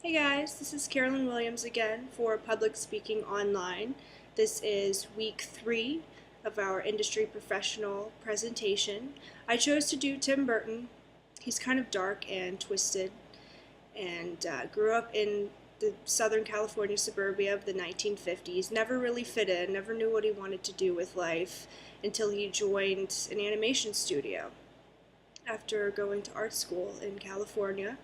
Hey guys, this is Carolyn Williams again for Public Speaking Online. This is week 3 of our industry professional presentation. I chose to do Tim Burton. He's kind of dark and twisted and grew up in the Southern California suburbia of the 1950s. Never really fit in, never knew what he wanted to do with life until he joined an animation studio after going to art school in California.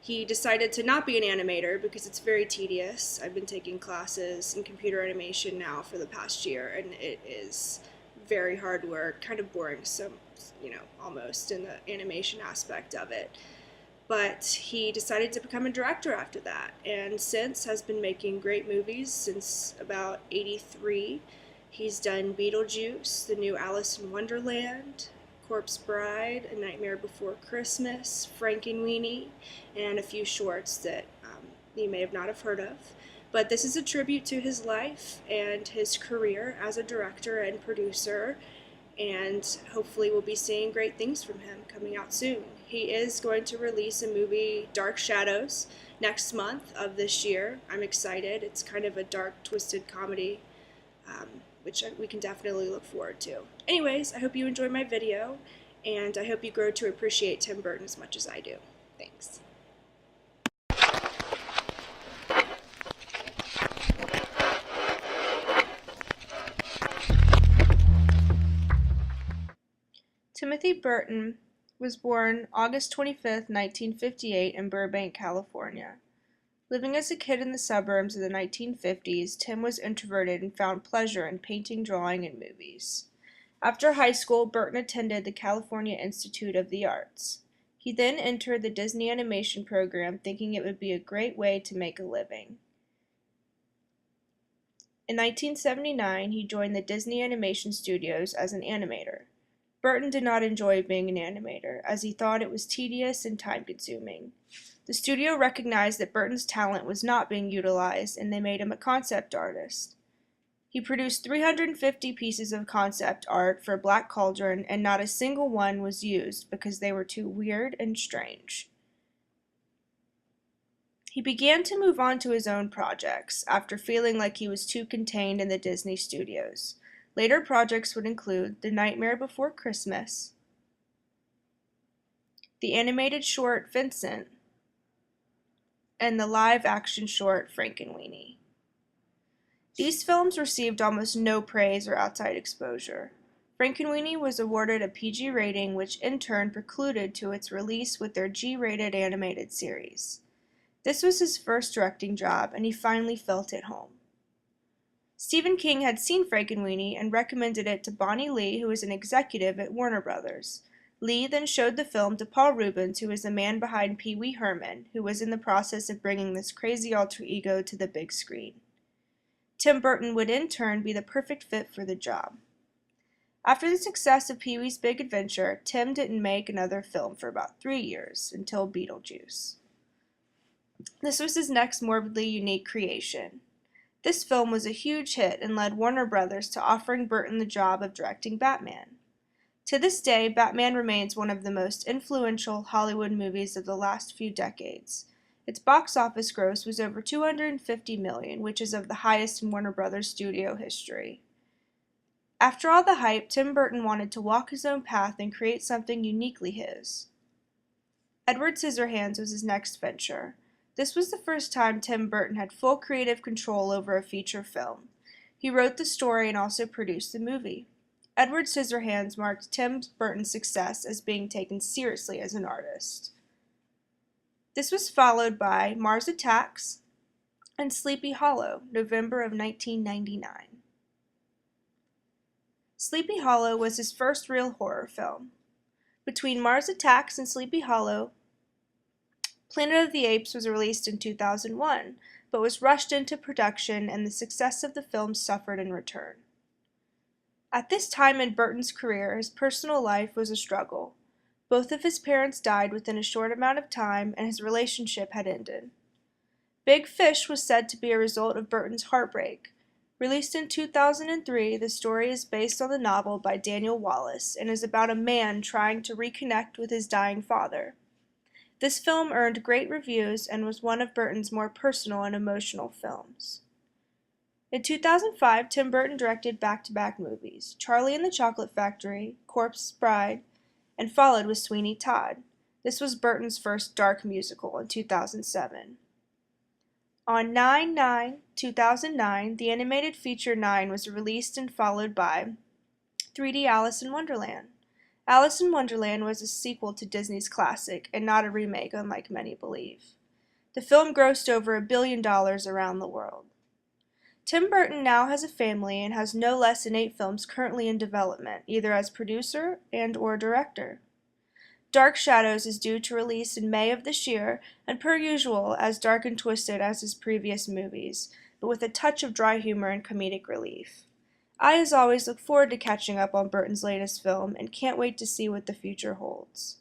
He decided to not be an animator because it's very tedious. I've been taking classes in computer animation now for the past year, and it is very hard work, kind of boring, almost in the animation aspect of it. But he decided to become a director after that, and since has been making great movies since about '83. He's done Beetlejuice, the new Alice in Wonderland, Corpse Bride, A Nightmare Before Christmas, Frankenweenie, and a few shorts that you may have not have heard of. But this is a tribute to his life and his career as a director and producer, and hopefully we'll be seeing great things from him coming out soon. He is going to release a movie, Dark Shadows, next month of this year. I'm excited. It's kind of a dark, twisted comedy, which we can definitely look forward to. Anyways, I hope you enjoyed my video, and I hope you grow to appreciate Tim Burton as much as I do. Thanks. Timothy Burton was born August 25, 1958 in Burbank, California. Living as a kid in the suburbs of the 1950s, Tim was introverted and found pleasure in painting, drawing, and movies. After high school, Burton attended the California Institute of the Arts. He then entered the Disney animation program, thinking it would be a great way to make a living. In 1979, he joined the Disney Animation Studios as an animator. Burton did not enjoy being an animator, as he thought it was tedious and time-consuming. The studio recognized that Burton's talent was not being utilized, and they made him a concept artist. He produced 350 pieces of concept art for Black Cauldron, and not a single one was used because they were too weird and strange. He began to move on to his own projects, after feeling like he was too contained in the Disney studios. Later projects would include The Nightmare Before Christmas, the animated short Vincent, and the live-action short Frankenweenie. These films received almost no praise or outside exposure. Frankenweenie was awarded a PG rating, which in turn precluded to its release with their G-rated animated series. This was his first directing job, and he finally felt at home. Stephen King had seen Frankenweenie and recommended it to Bonnie Lee, who was an executive at Warner Brothers. Lee then showed the film to Paul Reubens, who was the man behind Pee Wee Herman, who was in the process of bringing this crazy alter ego to the big screen. Tim Burton would in turn be the perfect fit for the job. After the success of Pee Wee's Big Adventure, Tim didn't make another film for about 3 years, until Beetlejuice. This was his next morbidly unique creation. This film was a huge hit and led Warner Brothers to offering Burton the job of directing Batman. To this day, Batman remains one of the most influential Hollywood movies of the last few decades. Its box office gross was over $250 million, which is of the highest in Warner Brothers studio history. After all the hype, Tim Burton wanted to walk his own path and create something uniquely his. Edward Scissorhands was his next venture. This was the first time Tim Burton had full creative control over a feature film. He wrote the story and also produced the movie. Edward Scissorhands marked Tim Burton's success as being taken seriously as an artist. This was followed by Mars Attacks and Sleepy Hollow, November of 1999. Sleepy Hollow was his first real horror film. Between Mars Attacks and Sleepy Hollow, Planet of the Apes was released in 2001, but was rushed into production, and the success of the film suffered in return. At this time in Burton's career, his personal life was a struggle. Both of his parents died within a short amount of time, and his relationship had ended. Big Fish was said to be a result of Burton's heartbreak. Released in 2003, the story is based on the novel by Daniel Wallace and is about a man trying to reconnect with his dying father. This film earned great reviews and was one of Burton's more personal and emotional films. In 2005, Tim Burton directed back-to-back movies, Charlie and the Chocolate Factory, Corpse Bride, and followed with Sweeney Todd. This was Burton's first dark musical in 2007. On 9/9/2009, the animated feature 9 was released and followed by 3D Alice in Wonderland. Alice in Wonderland was a sequel to Disney's classic and not a remake, unlike many believe. The film grossed over $1 billion around the world. Tim Burton now has a family and has no less than 8 films currently in development, either as producer and/or director. Dark Shadows is due to release in May of this year, and per usual, as dark and twisted as his previous movies, but with a touch of dry humor and comedic relief. I, as always, look forward to catching up on Burton's latest film, and can't wait to see what the future holds.